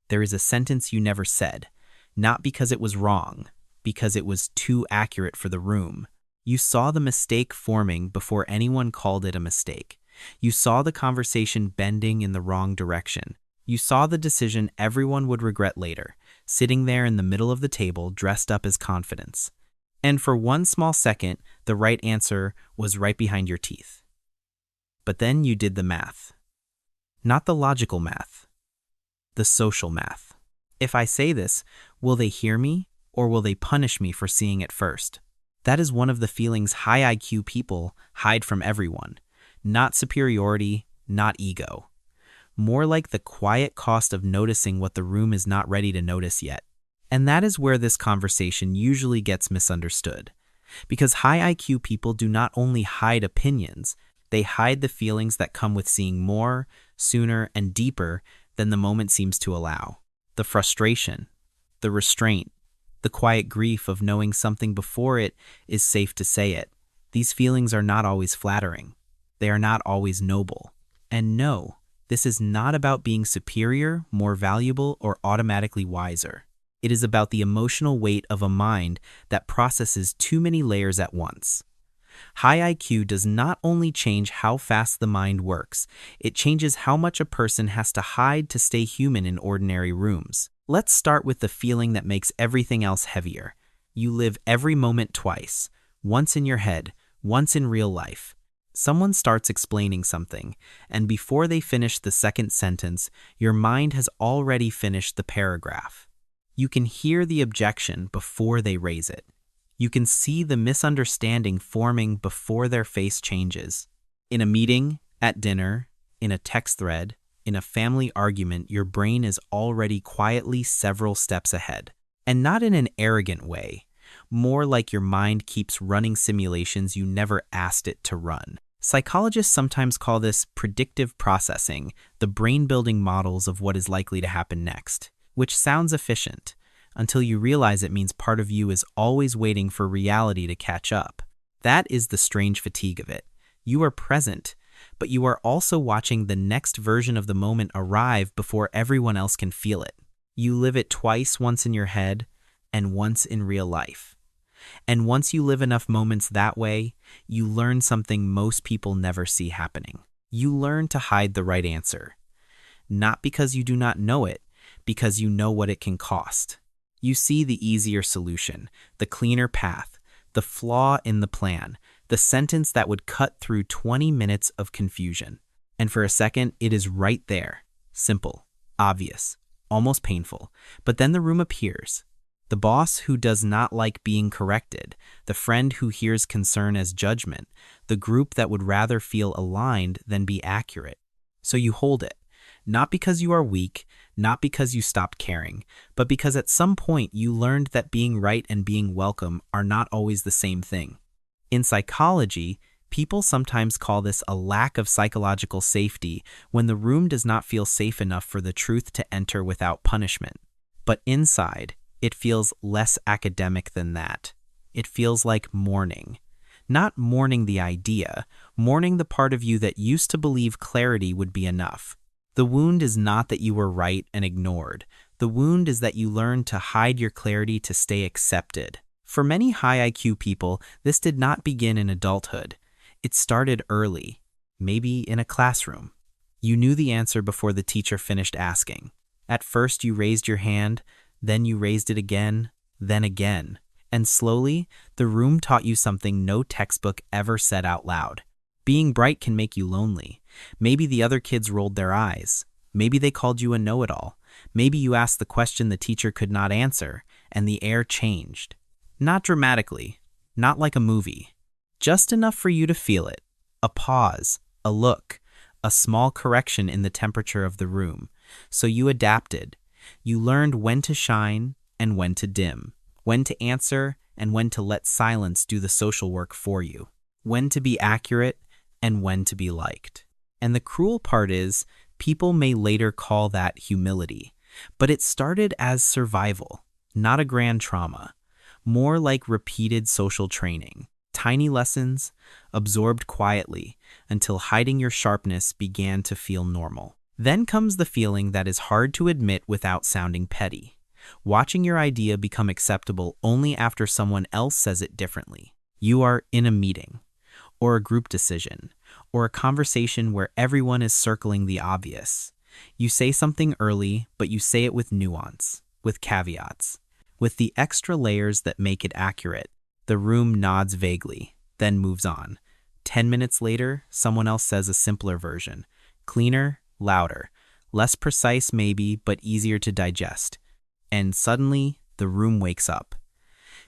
There is a sentence you never said, not because it was wrong, because it was too accurate for the room. You saw the mistake forming before anyone called it a mistake. You saw the conversation bending in the wrong direction. You saw the decision everyone would regret later, sitting there in the middle of the table dressed up as confidence. And for one small second, the right answer was right behind your teeth. But then you did the math. Not the logical math, the social math. If I say this, will they hear me or will they punish me for seeing it first? That is one of the feelings high IQ people hide from everyone. Not superiority, not ego. More like the quiet cost of noticing what the room is not ready to notice yet. And that is where this conversation usually gets misunderstood. Because high IQ people do not only hide opinions, they hide the feelings that come with seeing more, sooner, and deeper than the moment seems to allow. The frustration, the restraint, the quiet grief of knowing something before it is safe to say it. These feelings are not always flattering. They are not always noble. And no, this is not about being superior, more valuable, or automatically wiser. It is about the emotional weight of a mind that processes too many layers at once. High IQ does not only change how fast the mind works, it changes how much a person has to hide to stay human in ordinary rooms. Let's start with the feeling that makes everything else heavier. You live every moment twice, once in your head, once in real life. Someone starts explaining something, and before they finish the second sentence, your mind has already finished the paragraph. You can hear the objection before they raise it. You can see the misunderstanding forming before their face changes. In a meeting, at dinner, in a text thread, in a family argument, your brain is already quietly several steps ahead. And not in an arrogant way, more like your mind keeps running simulations you never asked it to run. Psychologists sometimes call this predictive processing, the brain-building models of what is likely to happen next, which sounds efficient, until you realize it means part of you is always waiting for reality to catch up. That is the strange fatigue of it. You are present, but you are also watching the next version of the moment arrive before everyone else can feel it. You live it twice, once in your head and once in real life. And once you live enough moments that way, you learn something most people never see happening. You learn to hide the right answer. Not because you do not know it, because you know what it can cost. You see the easier solution, the cleaner path, the flaw in the plan, the sentence that would cut through 20 minutes of confusion. And for a second, it is right there. Simple, obvious, almost painful. But then the room appears. The boss who does not like being corrected, the friend who hears concern as judgment, the group that would rather feel aligned than be accurate. So you hold it, not because you are weak, not because you stopped caring, but because at some point you learned that being right and being welcome are not always the same thing. In psychology, people sometimes call this a lack of psychological safety when the room does not feel safe enough for the truth to enter without punishment. But inside, it feels less academic than that. It feels like mourning. Not mourning the idea, mourning the part of you that used to believe clarity would be enough. The wound is not that you were right and ignored. The wound is that you learned to hide your clarity to stay accepted. For many high IQ people, this did not begin in adulthood. It started early, maybe in a classroom. You knew the answer before the teacher finished asking. At first you raised your hand, then you raised it again, then again. And slowly, the room taught you something no textbook ever said out loud. Being bright can make you lonely. Maybe the other kids rolled their eyes. Maybe they called you a know-it-all. Maybe you asked the question the teacher could not answer, and the air changed. Not dramatically, not like a movie. Just enough for you to feel it. A pause, a look, a small correction in the temperature of the room. So you adapted. You learned when to shine and when to dim, when to answer and when to let silence do the social work for you, when to be accurate and when to be liked. And the cruel part is, people may later call that humility, but it started as survival, not a grand trauma, more like repeated social training, tiny lessons absorbed quietly until hiding your sharpness began to feel normal. Then comes the feeling that is hard to admit without sounding petty. Watching your idea become acceptable only after someone else says it differently. You are in a meeting, or a group decision, or a conversation where everyone is circling the obvious. You say something early, but you say it with nuance, with caveats, with the extra layers that make it accurate. The room nods vaguely, then moves on. 10 minutes later, someone else says a simpler version. Cleaner, louder, less precise maybe, but easier to digest. And suddenly, the room wakes up.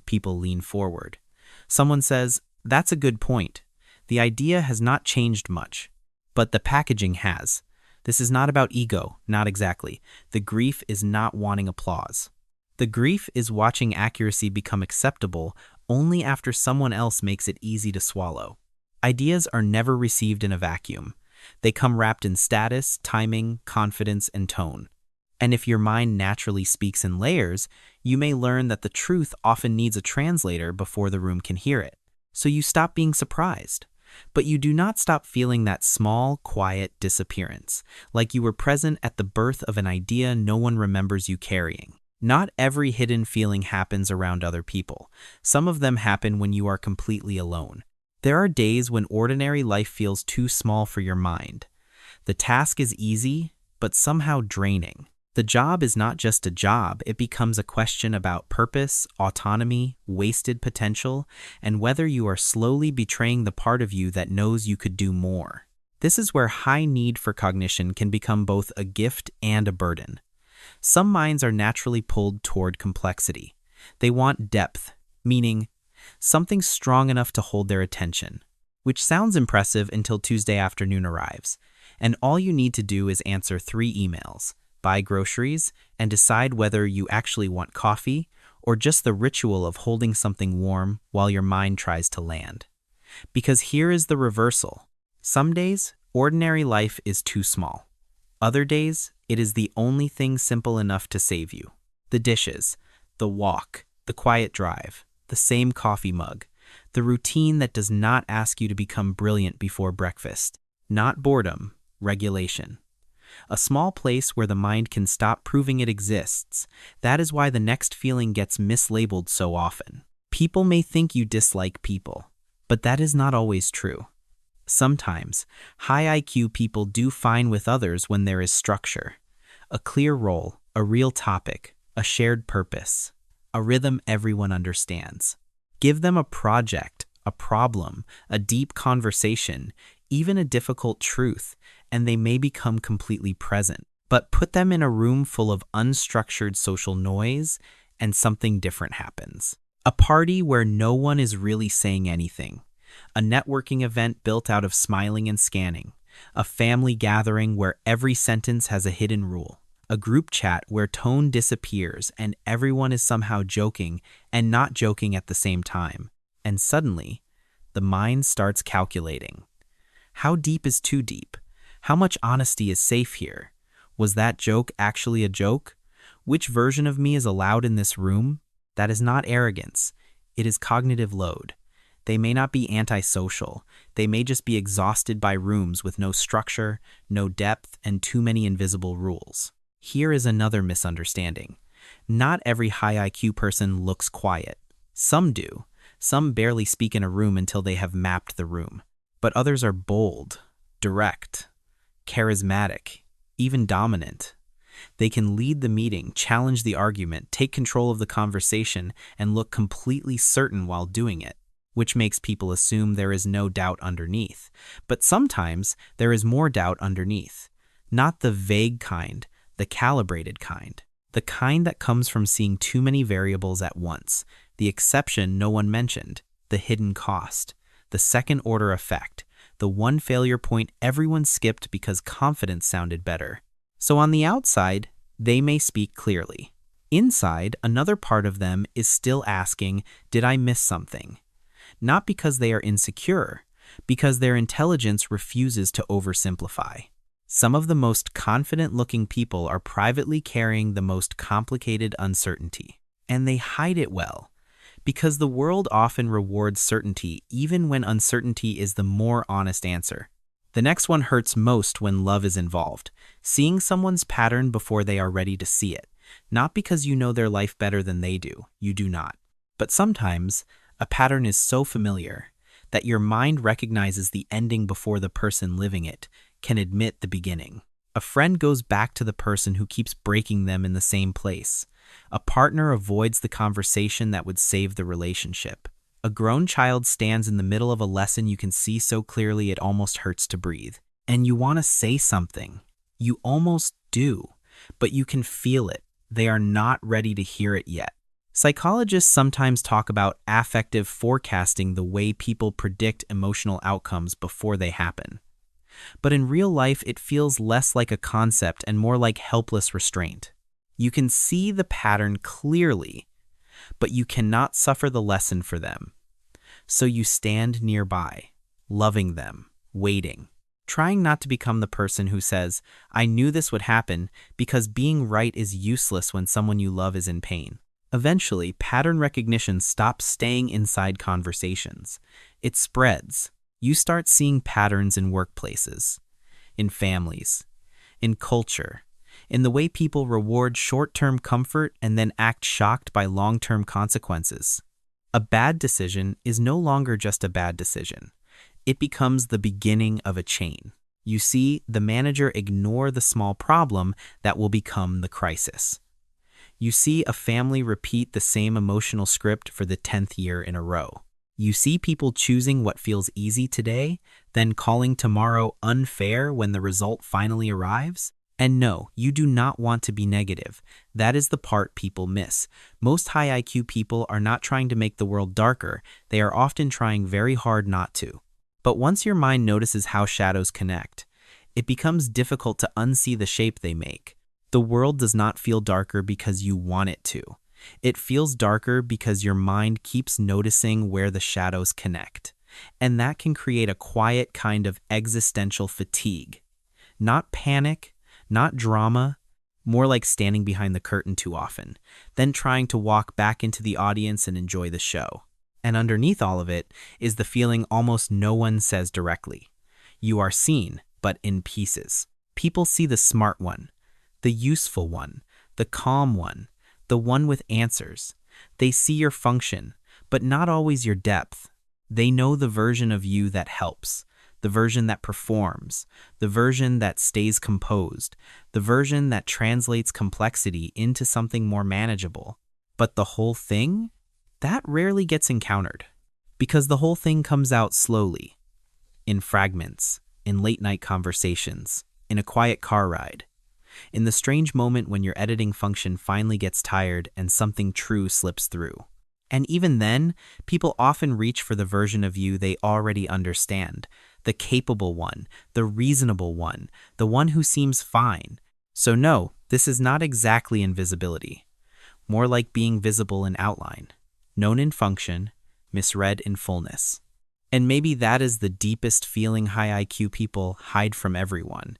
People lean forward. Someone says, "That's a good point. The idea has not changed much, but the packaging has. This is not about ego, not exactly. The grief is not wanting applause. The grief is watching accuracy become acceptable only after someone else makes it easy to swallow." Ideas are never received in a vacuum. They come wrapped in status, timing, confidence, and tone. And if your mind naturally speaks in layers, you may learn that the truth often needs a translator before the room can hear it. So you stop being surprised. But you do not stop feeling that small, quiet disappearance, like you were present at the birth of an idea no one remembers you carrying. Not every hidden feeling happens around other people. Some of them happen when you are completely alone. There are days when ordinary life feels too small for your mind. The task is easy, but somehow draining. The job is not just a job, it becomes a question about purpose, autonomy, wasted potential, and whether you are slowly betraying the part of you that knows you could do more. This is where high need for cognition can become both a gift and a burden. Some minds are naturally pulled toward complexity. They want depth, meaning something strong enough to hold their attention, which sounds impressive until Tuesday afternoon arrives, and all you need to do is answer 3 emails, buy groceries, and decide whether you actually want coffee or just the ritual of holding something warm while your mind tries to land. Because here is the reversal. Some days, ordinary life is too small. Other days, it is the only thing simple enough to save you. The dishes, the walk, the quiet drive, the same coffee mug, the routine that does not ask you to become brilliant before breakfast. Not boredom, regulation. A small place where the mind can stop proving it exists. That is why the next feeling gets mislabeled so often. People may think you dislike people, but that is not always true. Sometimes, high IQ people do fine with others when there is structure. A clear role, a real topic, a shared purpose, a rhythm everyone understands. Give them a project, a problem, a deep conversation, even a difficult truth, and they may become completely present. But put them in a room full of unstructured social noise, and something different happens. A party where no one is really saying anything. A networking event built out of smiling and scanning. A family gathering where every sentence has a hidden rule. A group chat where tone disappears and everyone is somehow joking and not joking at the same time. And suddenly, the mind starts calculating. How deep is too deep? How much honesty is safe here? Was that joke actually a joke? Which version of me is allowed in this room? That is not arrogance. It is cognitive load. They may not be antisocial. They may just be exhausted by rooms with no structure, no depth, and too many invisible rules. Here is another misunderstanding. Not every high IQ person looks quiet. Some do. Some barely speak in a room until they have mapped the room. But others are bold, direct, charismatic, even dominant. They can lead the meeting, challenge the argument, take control of the conversation, and look completely certain while doing it, which makes people assume there is no doubt underneath. But sometimes there is more doubt underneath. Not the vague kind, the calibrated kind. The kind that comes from seeing too many variables at once. The exception no one mentioned, the hidden cost, the second-order effect, the one failure point everyone skipped because confidence sounded better. So on the outside, they may speak clearly. Inside, another part of them is still asking, did I miss something? Not because they are insecure, because their intelligence refuses to oversimplify. Some of the most confident-looking people are privately carrying the most complicated uncertainty. And they hide it well, because the world often rewards certainty even when uncertainty is the more honest answer. The next one hurts most when love is involved. Seeing someone's pattern before they are ready to see it. Not because you know their life better than they do, you do not. But sometimes, a pattern is so familiar that your mind recognizes the ending before the person living it can admit the beginning. A friend goes back to the person who keeps breaking them in the same place. A partner avoids the conversation that would save the relationship. A grown child stands in the middle of a lesson you can see so clearly it almost hurts to breathe. And you want to say something. You almost do, but you can feel it. They are not ready to hear it yet. Psychologists sometimes talk about affective forecasting, the way people predict emotional outcomes before they happen. But in real life, it feels less like a concept and more like helpless restraint. You can see the pattern clearly, but you cannot suffer the lesson for them. So you stand nearby, loving them, waiting, trying not to become the person who says, "I knew this would happen," because being right is useless when someone you love is in pain. Eventually, pattern recognition stops staying inside conversations. It spreads. You start seeing patterns in workplaces, in families, in culture, in the way people reward short-term comfort and then act shocked by long-term consequences. A bad decision is no longer just a bad decision. It becomes the beginning of a chain. You see, the manager ignore the small problem that will become the crisis. You see a family repeat the same emotional script for the 10th year in a row. You see people choosing what feels easy today, then calling tomorrow unfair when the result finally arrives. And no, you do not want to be negative. That is the part people miss. Most high IQ people are not trying to make the world darker. They are often trying very hard not to. But once your mind notices how shadows connect, it becomes difficult to unsee the shape they make. The world does not feel darker because you want it to. It feels darker because your mind keeps noticing where the shadows connect. And that can create a quiet kind of existential fatigue. Not panic, not drama, more like standing behind the curtain too often, then trying to walk back into the audience and enjoy the show. And underneath all of it is the feeling almost no one says directly. You are seen, but in pieces. People see the smart one, the useful one, the calm one, the one with answers. They see your function, but not always your depth. They know the version of you that helps, the version that performs, the version that stays composed, the version that translates complexity into something more manageable. But the whole thing? That rarely gets encountered, because the whole thing comes out slowly, in fragments, in late-night conversations, in a quiet car ride, in the strange moment when your editing function finally gets tired and something true slips through. And even then, people often reach for the version of you they already understand, the capable one, the reasonable one, the one who seems fine. So no, this is not exactly invisibility, more like being visible in outline, known in function, misread in fullness. And maybe that is the deepest feeling high IQ people hide from everyone.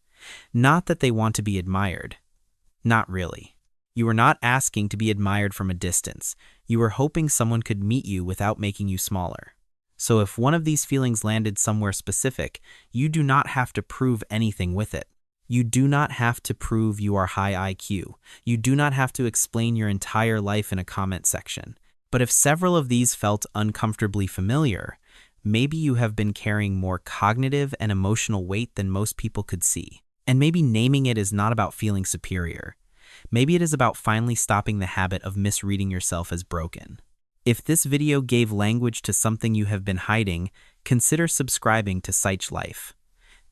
Not that they want to be admired. Not really. You are not asking to be admired from a distance. You are hoping someone could meet you without making you smaller. So if one of these feelings landed somewhere specific, you do not have to prove anything with it. You do not have to prove you are high IQ. You do not have to explain your entire life in a comment section. But if several of these felt uncomfortably familiar, maybe you have been carrying more cognitive and emotional weight than most people could see. And maybe naming it is not about feeling superior. Maybe it is about finally stopping the habit of misreading yourself as broken. If this video gave language to something you have been hiding, consider subscribing to Psyche-Life.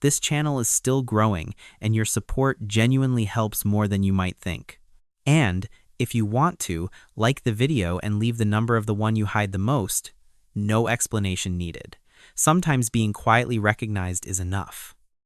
This channel is still growing, and your support genuinely helps more than you might think. And if you want to, like the video and leave the number of the one you hide the most. No explanation needed. Sometimes being quietly recognized is enough.